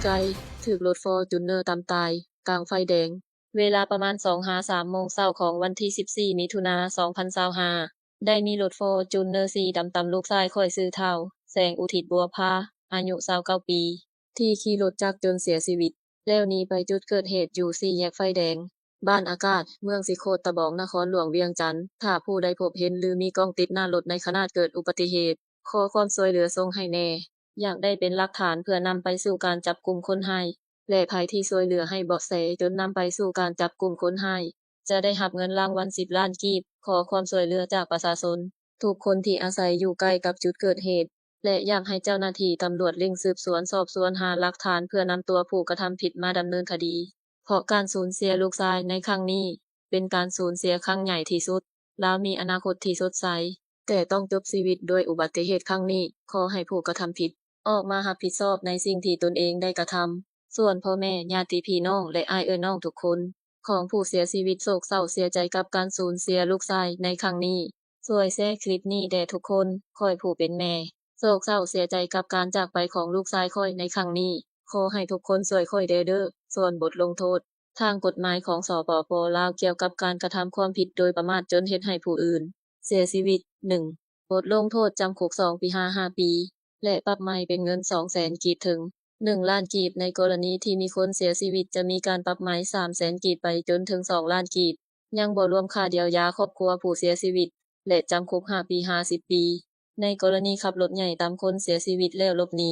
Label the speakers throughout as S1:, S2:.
S1: ใจถูกรถฟอร์จูเนอร์ตามตายกลางไฟแดงเวลาประมาณ2:53 โมงเช้าของวันที่14มิถุนายน2025ได้มีรถฟอร์จูเนอร์สีดำตามลูกชายข้อยชื่อเฒ่าแสงอุทิศบัวพาอายุ29ปีที่ขี่รถจักรจนเสียชีวิตแล้วหนีไปจุดเกิดเหตุอยู่4แยกไฟแดงบ้านอากาศเมืองสิโคตะบองนครหลวงเวียงจันทน์ถ้าผู้ใดพบเห็นหรือมีกล้องติดหน้ารถในขณะเกิดอุบัติเหตุขอความช่วยเหลือส่งให้แน่อยากได้เป็นหลักฐานเพื่อนำไปสู่การจับกุมคนร้ายและไผที่ช่วยเหลือให้เบาะแสจนนำไปสู่การจับกุมคนร้ายจะได้รับเงินรางวัล10 ล้านกีบขอความช่วยเหลือจากประชาชนทุกคนที่อาศัยอยู่ใกล้กับจุดเกิดเหตุและอยากให้เจ้าหน้าที่ตำรวจเร่งสืบสวนสอบสวนหาหลักฐานเพื่อนำตัวผู้กระทำผิดมาดำเนินคดีเพราะการสูญเสียลูกชายในครั้งนี้เป็นการสูญเสียครั้งใหญ่ที่สุดแล้วมีอนาคตที่สดใสแต่ต้องจบชีวิตด้วยอุบัติเหตุครั้งนี้ขอให้ผู้กระทำผิดออกมารับผิดชอบในสิ่งที่ตนเองได้กระทำส่วนพ่อแม่ญาติพี่น้องและอ้ายน้องทุกคนของผู้เสียชีวิตโศกเศร้าเสียใจกับการสูญเสียลูกชายในครั้งนี้ช่วยแชร์คลิปนี้แด่ทุกคนข้อยผู้เป็นแม่โศกเศร้าเสียใจกับการจากไปของลูกชายข้อยในครั้งนี้ขอให้ทุกคนช่วยข้อยเด้อส่วนบทลงโทษทางกฎหมายของสปป.ลาวเกี่ยวกับการกระทำความผิดโดยประมาทจนเฮ็ดให้ผู้อื่นเสียชีวิต 1. บทลงโทษจำคุก2 ปี5 ปีและปรับใหม่เป็นเงิน 200,000 กีบถึง 1 ล้านกีบในกรณีที่มีคนเสียชีวิตจะมีการปรับใหม่ 300,000 กีบไปจนถึง 2 ล้านกีบยังบ่รวมค่าเยียวยาครอบครัวผู้เสียชีวิตและจำคุก5 ปี 50 ปีในกรณีขับรถใหญ่ตามคนเสียชีวิตแล้วหลบหนี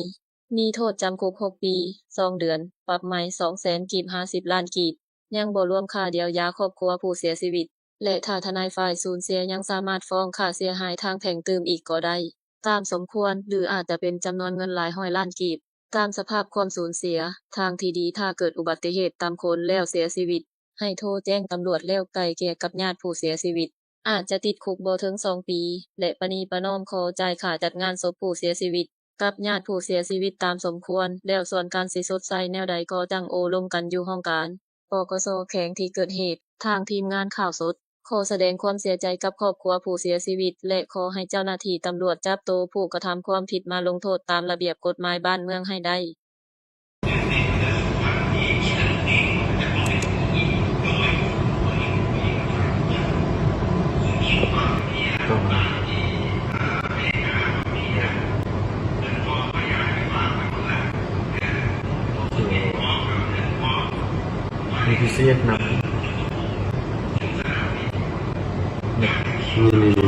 S1: มีโทษจำคุก6 ปี 2 เดือนปรับใหม่ 200,000 กีบ50 ล้านกีบยังบ่รวมค่าเยียวยาครอบครัวผู้เสียชีวิตและถ้าทนายฝ่ายสูญเสียยังสามารถฟ้องค่าเสียหายทางแพ่งเติมอีกก็ได้ตามสมควรหรืออาจจะเป็นจำนวนเงินหลายร้อยล้านกีบตามสภาพความสูญเสียทางที่ดีถ้าเกิดอุบัติเหตุตามคนแล้วเสียชีวิตให้โทรแจ้งตำรวจแล้วไกล่เกลี่ยกับญาติผู้เสียชีวิตอาจจะติดคุกบ่ถึง2 ปีและประนีประนอมขอจ่ายค่าจัดงานศพผู้เสียชีวิตกับญาติผู้เสียชีวิตตามสมควรแล้วส่วนการสิชดใช้แนวใดก็จังโอลมกันอยู่ห้องการปกส.แขวงที่เกิดเหตุทางทีมงานข่าวสดขอแสดงความเสียใจกับครอบครัวผู้เสียชีวิตและขอให้เจ้าหน้าที่ตำรวจจับตัวผู้กระทำความผิดมาลงโทษตามระเบียบกฎหมายบ้านเมืองให้ได้
S2: มีพิเศษนะนี่